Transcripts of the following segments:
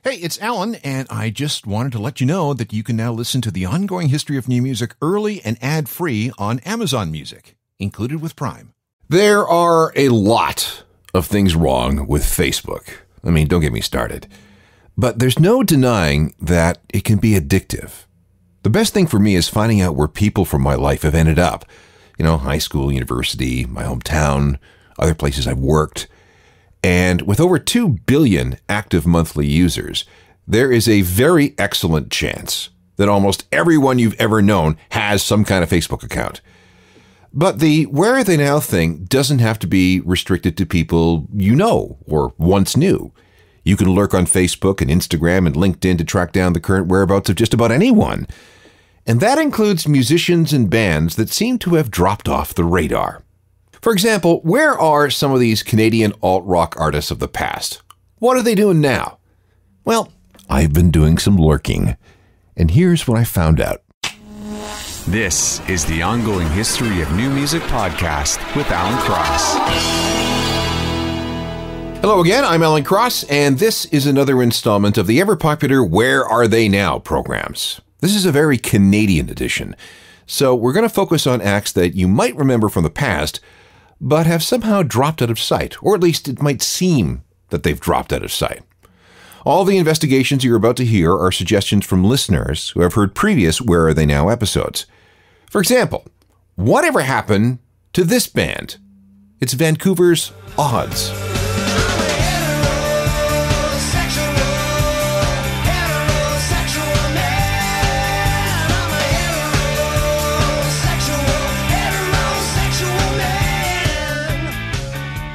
Hey, it's Alan, and I just wanted to let you know that you can now listen to the ongoing history of new music early and ad-free on Amazon Music, included with Prime. There are a lot of things wrong with Facebook. I mean, don't get me started. But there's no denying that it can be addictive. The best thing for me is finding out where people from my life have ended up. You know, high school, university, my hometown, other places I've worked. And with over 2 billion active monthly users, there is a very excellent chance that almost everyone you've ever known has some kind of Facebook account. But the where are they now thing doesn't have to be restricted to people you know or once knew. You can lurk on Facebook and Instagram and LinkedIn to track down the current whereabouts of just about anyone. And that includes musicians and bands that seem to have dropped off the radar. For example, where are some of these Canadian alt-rock artists of the past? What are they doing now? Well, I've been doing some lurking, and here's what I found out. This is the Ongoing History of New Music podcast with Alan Cross. Hello again, I'm Alan Cross, and this is another installment of the ever-popular Where Are They Now programs. This is a very Canadian edition, so we're going to focus on acts that you might remember from the past, but have somehow dropped out of sight, or at least it might seem that they've dropped out of sight. All the investigations you're about to hear are suggestions from listeners who have heard previous Where Are They Now episodes. For example, whatever happened to this band? It's Vancouver's Odds.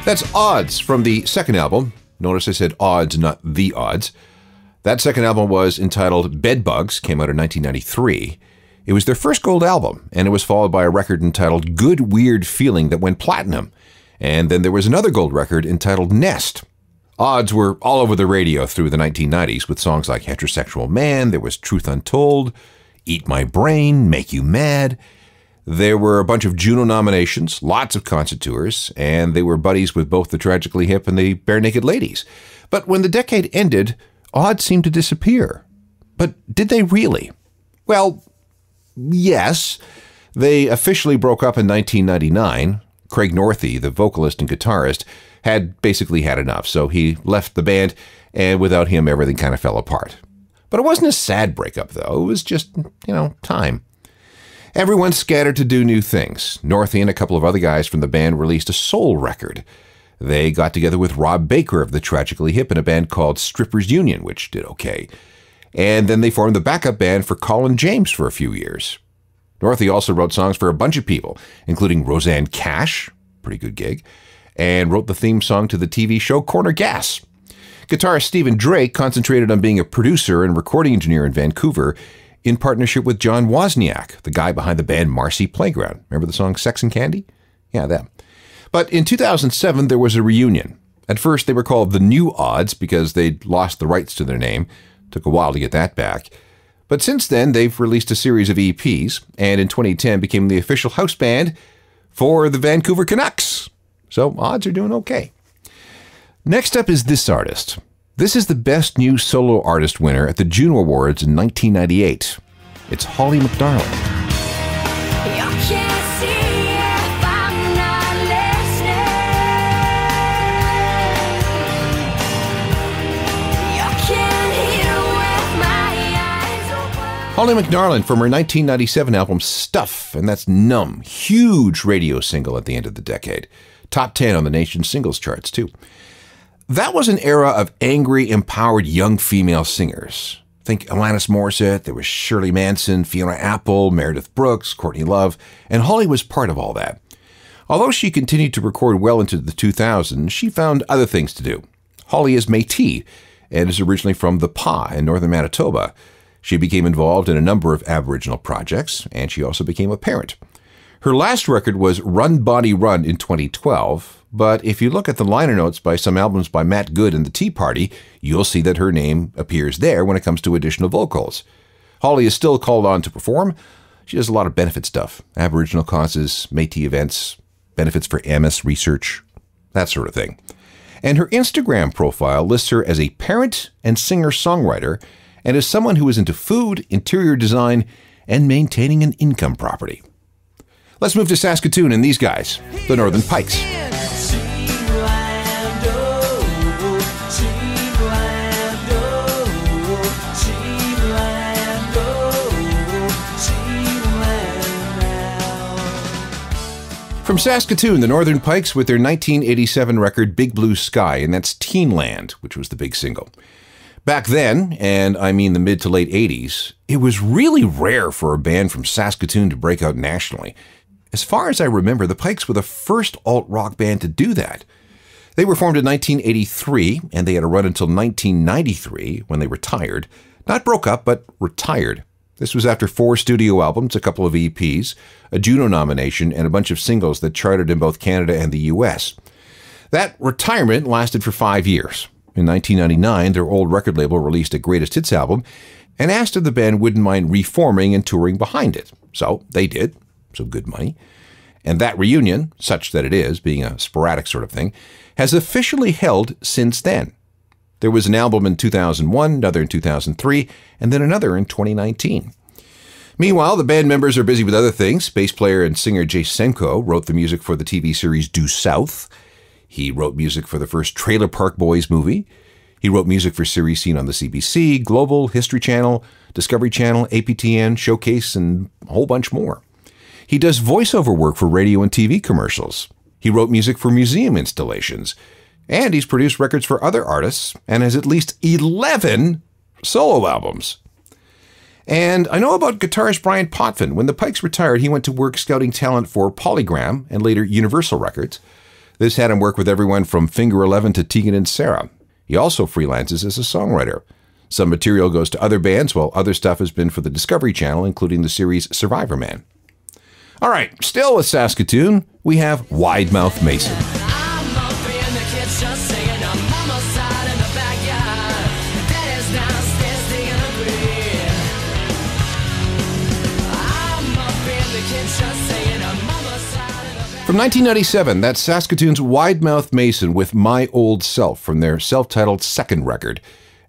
That's Odds from the second album. Notice I said Odds, not The Odds. That second album was entitled Bedbugs, came out in 1993. It was their first gold album, and it was followed by a record entitled Good Weird Feeling that went platinum. And then there was another gold record entitled Nest. Odds were all over the radio through the 1990s with songs like Heterosexual Man, there was Truth Untold, Eat My Brain, Make You Mad. There were a bunch of Juno nominations, lots of concert tours, and they were buddies with both the Tragically Hip and the Barenaked Ladies. But when the decade ended, Odds seemed to disappear. But did they really? Well, yes. They officially broke up in 1999. Craig Northey, the vocalist and guitarist, had basically had enough, so he left the band, and without him, everything kind of fell apart. But it wasn't a sad breakup, though. It was just, time. Everyone scattered to do new things. Northey and a couple of other guys from the band released a soul record. They got together with Rob Baker of the Tragically Hip in a band called Strippers Union, which did okay. And then they formed the backup band for Colin James for a few years. Northey also wrote songs for a bunch of people, including Roseanne Cash, pretty good gig, and wrote the theme song to the TV show Corner Gas. Guitarist Stephen Drake concentrated on being a producer and recording engineer in Vancouver, in partnership with John Wozniak, the guy behind the band Marcy Playground. Remember the song Sex and Candy? Yeah, that. But in 2007, there was a reunion. At first, they were called the New Odds because they'd lost the rights to their name. Took a while to get that back. But since then, they've released a series of EPs, and in 2010 became the official house band for the Vancouver Canucks. So Odds are doing okay. Next up is this artist. This is the Best New Solo Artist winner at the Juno Awards in 1998. It's Holly McDarling. Holly McDarling from her 1997 album Stuff, and that's Numb. Huge radio single at the end of the decade. Top 10 on the nation's singles charts, too. That was an era of angry, empowered young female singers. Think Alanis Morissette, there was Shirley Manson, Fiona Apple, Meredith Brooks, Courtney Love, and Holly was part of all that. Although she continued to record well into the 2000s, she found other things to do. Holly is Métis and is originally from the Pas in northern Manitoba. She became involved in a number of Aboriginal projects, and she also became a parent. Her last record was Run Bonnie Run in 2012, but if you look at the liner notes by some albums by Matt Good and the Tea Party, you'll see that her name appears there when it comes to additional vocals. Holly is still called on to perform. She does a lot of benefit stuff, Aboriginal causes, Métis events, benefits for MS research, that sort of thing. And her Instagram profile lists her as a parent and singer-songwriter, and as someone who is into food, interior design, and maintaining an income property. Let's move to Saskatoon and these guys, the Northern Pikes. From Saskatoon, the Northern Pikes with their 1987 record Big Blue Sky, and that's Teenland, which was the big single. Back then, and I mean the mid to late 80s, it was really rare for a band from Saskatoon to break out nationally. As far as I remember, the Pikes were the first alt-rock band to do that. They were formed in 1983, and they had a run until 1993, when they retired. Not broke up, but retired. This was after 4 studio albums, a couple of EPs, a Juno nomination, and a bunch of singles that charted in both Canada and the US. That retirement lasted for 5 years. In 1999, their old record label released a greatest hits album and asked if the band wouldn't mind reforming and touring behind it. So they did. So good money. And that reunion, such that it is, being a sporadic sort of thing, has officially held since then. There was an album in 2001, another in 2003, and then another in 2019. Meanwhile, the band members are busy with other things. Bass player and singer Jay Senko wrote the music for the TV series Due South. He wrote music for the first Trailer Park Boys movie. He wrote music for series seen on the CBC, Global, History Channel, Discovery Channel, APTN, Showcase, and a whole bunch more. He does voiceover work for radio and TV commercials. He wrote music for museum installations. And he's produced records for other artists and has at least 11 solo albums. And I know about guitarist Brian Potvin. When the Pikes retired, he went to work scouting talent for Polygram and later Universal Records. This had him work with everyone from Finger 11 to Tegan and Sarah. He also freelances as a songwriter. Some material goes to other bands, while other stuff has been for the Discovery Channel, including the series Survivor Man. All right, still with Saskatoon, we have Wide Mouth Mason. From 1997, that's Saskatoon's Wide Mouth Mason with My Old Self from their self-titled second record.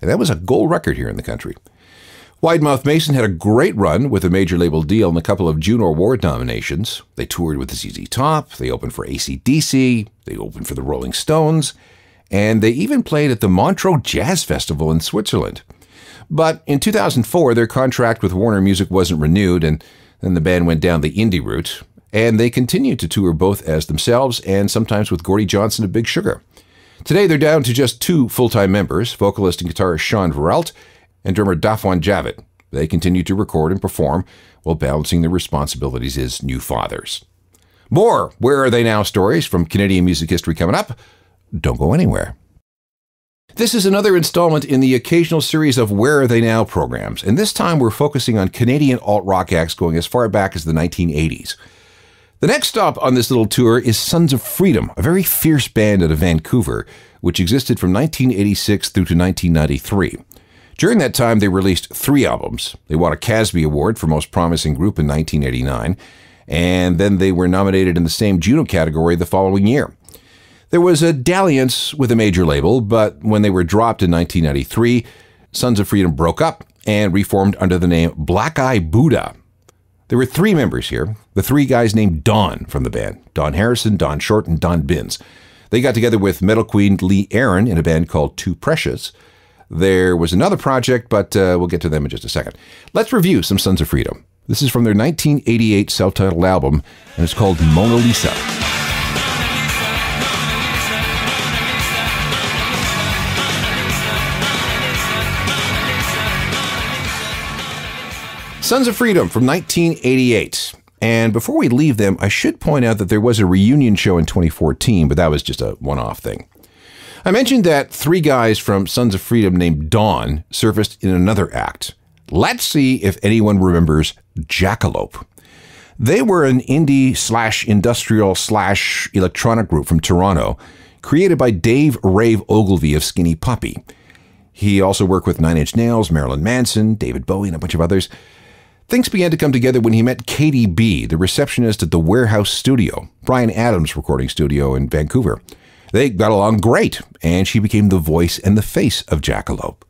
And that was a gold record here in the country. Wide Mouth Mason had a great run with a major label deal and a couple of Juno Award nominations. They toured with ZZ Top, they opened for AC/DC, they opened for the Rolling Stones, and they even played at the Montreux Jazz Festival in Switzerland. But in 2004, their contract with Warner Music wasn't renewed, and then the band went down the indie route. And they continued to tour both as themselves and sometimes with Gordie Johnson of Big Sugar. Today, they're down to just 2 full-time members, vocalist and guitarist Sean Verelt and drummer Dafwan Javid. They continue to record and perform while balancing their responsibilities as new fathers. More Where Are They Now stories from Canadian music history coming up. Don't go anywhere. This is another installment in the occasional series of Where Are They Now programs, and this time we're focusing on Canadian alt-rock acts going as far back as the 1980s. The next stop on this little tour is Sons of Freedom, a very fierce band out of Vancouver, which existed from 1986 through to 1993. During that time, they released 3 albums. They won a Casby Award for Most Promising Group in 1989, and then they were nominated in the same Juno category the following year. There was a dalliance with a major label, but when they were dropped in 1993, Sons of Freedom broke up and reformed under the name Black Eye Buddha. There were 3 members here, the 3 guys named Don from the band, Don Harrison, Don Short, and Don Binns. They got together with metal queen Lee Aaron in a band called Too Precious. There was another project, but we'll get to them in just a second. Let's review some Sons of Freedom. This is from their 1988 self-titled album, and it's called Mona Lisa. Sons of Freedom from 1988. And before we leave them, I should point out that there was a reunion show in 2014, but that was just a one-off thing. I mentioned that 3 guys from Sons of Freedom named Dawn surfaced in another act. Let's see if anyone remembers Jackalope. They were an indie/industrial/electronic group from Toronto, created by Dave Rave Ogilvy of Skinny Puppy. He also worked with Nine Inch Nails, Marilyn Manson, David Bowie, and a bunch of others. Things began to come together when he met Katie B., the receptionist at the Warehouse Studio, Bryan Adams' recording studio in Vancouver. They got along great, and she became the voice and the face of Jackalope.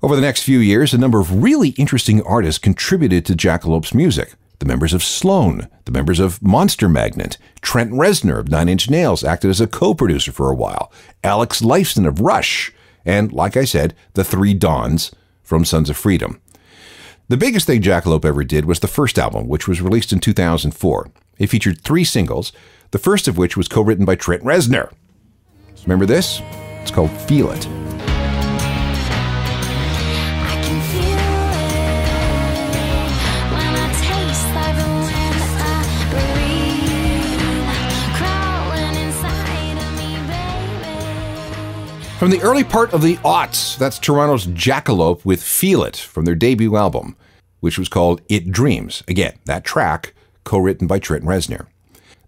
Over the next few years, a number of really interesting artists contributed to Jackalope's music. The members of Sloan, the members of Monster Magnet, Trent Reznor of Nine Inch Nails acted as a co-producer for a while, Alex Lifeson of Rush, and, like I said, the Three Dons from Sons of Freedom. The biggest thing Jackalope ever did was the first album, which was released in 2004. It featured 3 singles, the first of which was co-written by Trent Reznor. Remember this? It's called Feel It. From the early part of the aughts, that's Toronto's Jackalope with Feel It from their debut album, which was called It Dreams. Again, that track co-written by Trent Reznor.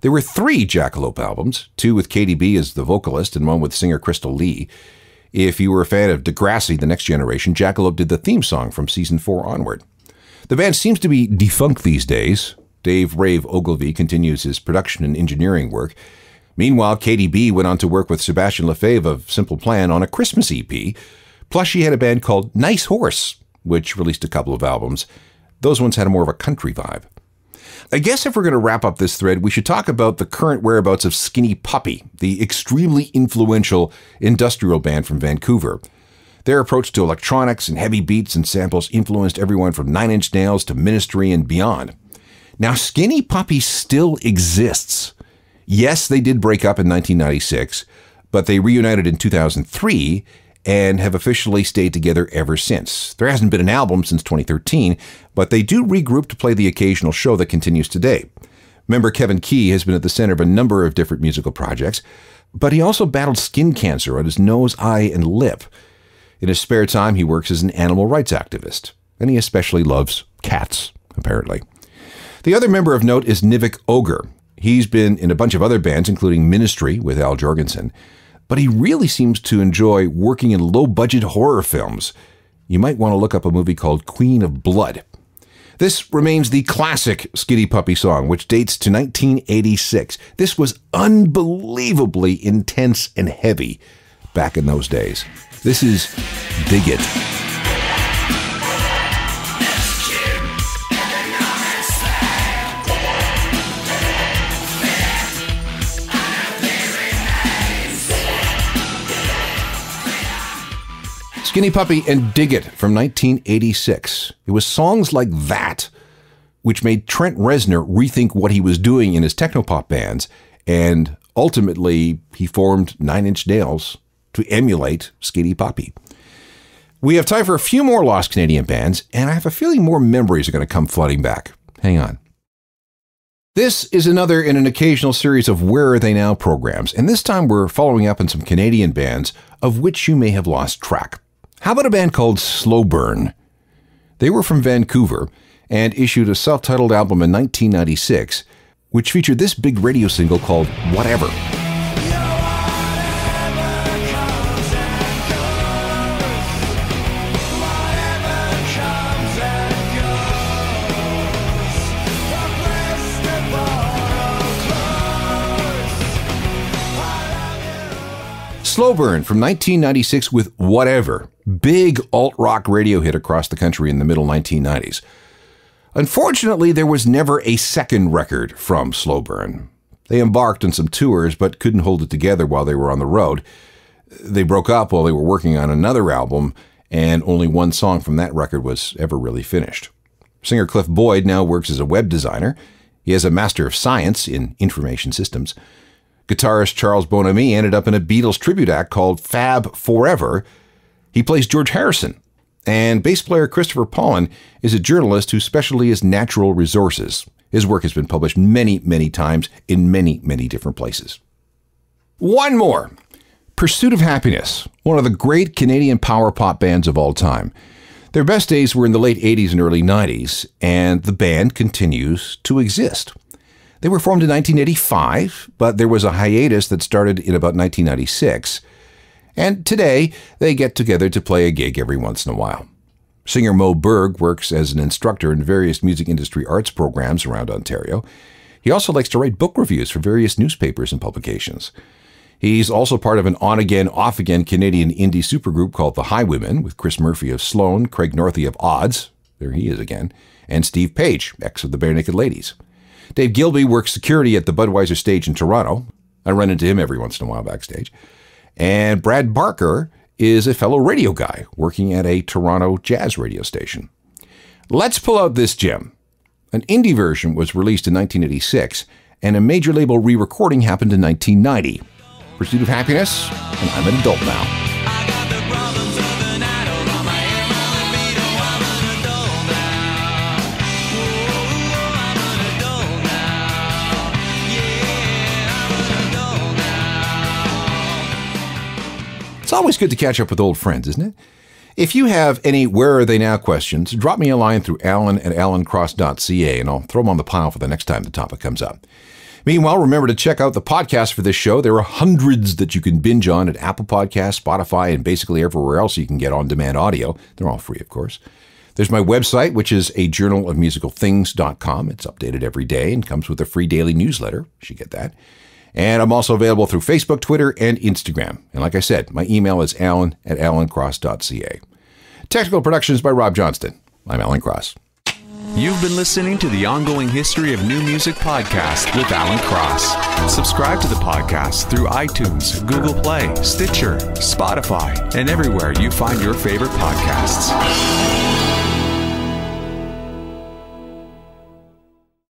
There were 3 Jackalope albums, 2 with Katie B as the vocalist and 1 with singer Crystal Lee. If you were a fan of Degrassi, The Next Generation, Jackalope did the theme song from season 4 onward. The band seems to be defunct these days. Dave Rave Ogilvy continues his production and engineering work. Meanwhile, Katie B went on to work with Sebastian Lefebvre of Simple Plan on a Christmas EP. Plus, she had a band called Nice Horse, which released a couple of albums. Those ones had more of a country vibe. I guess if we're going to wrap up this thread, we should talk about the current whereabouts of Skinny Puppy, the extremely influential industrial band from Vancouver. Their approach to electronics and heavy beats and samples influenced everyone from Nine Inch Nails to Ministry and beyond. Now, Skinny Puppy still exists. Yes, they did break up in 1996, but they reunited in 2003 and have officially stayed together ever since. There hasn't been an album since 2013, but they do regroup to play the occasional show that continues today. Member Kevin Key has been at the center of a number of different musical projects, but he also battled skin cancer on his nose, eye, and lip. In his spare time, he works as an animal rights activist, and he especially loves cats, apparently. The other member of note is Nivek Ogre. He's been in a bunch of other bands, including Ministry with Al Jorgensen, but he really seems to enjoy working in low-budget horror films. You might want to look up a movie called Queen of Blood. This remains the classic Skinny Puppy song, which dates to 1986. This was unbelievably intense and heavy back in those days. This is Dig It. Skinny Puppy and Dig It from 1986. It was songs like that which made Trent Reznor rethink what he was doing in his technopop bands, and ultimately he formed Nine Inch Nails to emulate Skinny Puppy. We have time for a few more lost Canadian bands, and I have a feeling more memories are going to come flooding back. Hang on. This is another in an occasional series of Where Are They Now programs, and this time we're following up on some Canadian bands of which you may have lost track. How about a band called Slow Burn? They were from Vancouver and issued a self-titled album in 1996, which featured this big radio single called Whatever. Slow Burn from 1996 with Whatever, big alt-rock radio hit across the country in the middle 1990s. Unfortunately, there was never a second record from Slow Burn. They embarked on some tours but couldn't hold it together while they were on the road. They broke up while they were working on another album, and only one song from that record was ever really finished. Singer Cliff Boyd now works as a web designer. He has a Master of Science in Information Systems. Guitarist Charles Bonamy ended up in a Beatles tribute act called Fab Forever. He plays George Harrison. And bass player Christopher Pollan is a journalist whose specialty is natural resources. His work has been published many, many times in many, many different places. One more. Pursuit of Happiness, one of the great Canadian power pop bands of all time. Their best days were in the late 80s and early 90s, and the band continues to exist. They were formed in 1985, but there was a hiatus that started in about 1996. And today, they get together to play a gig every once in a while. Singer Mo Berg works as an instructor in various music industry arts programs around Ontario. He also likes to write book reviews for various newspapers and publications. He's also part of an on-again, off-again Canadian indie supergroup called The Highwaymen, with Chris Murphy of Sloan, Craig Northey of Odds, there he is again, and Steve Page, ex of the Bare Naked Ladies. Dave Gilby works security at the Budweiser stage in Toronto. I run into him every once in a while backstage. And Brad Barker is a fellow radio guy working at a Toronto jazz radio station. Let's pull out this gem. An indie version was released in 1986, and a major label re-recording happened in 1990. Pursuit of Happiness, and I'm an Adult Now. It's always good to catch up with old friends, isn't it? If you have any Where Are They Now questions, drop me a line through alan@alancross.ca, and I'll throw them on the pile for the next time the topic comes up. Meanwhile, remember to check out the podcast for this show. There are hundreds that you can binge on at Apple Podcasts, Spotify, and basically everywhere else you can get on-demand audio. They're all free, of course. There's my website, which is ajournalofmusicalthings.com. It's updated every day and comes with a free daily newsletter. You should get that. And I'm also available through Facebook, Twitter, and Instagram. And like I said, my email is alan@alancross.ca. Technical production is by Rob Johnston. I'm Alan Cross. You've been listening to the Ongoing History of New Music podcast with Alan Cross. Subscribe to the podcast through iTunes, Google Play, Stitcher, Spotify, and everywhere you find your favorite podcasts.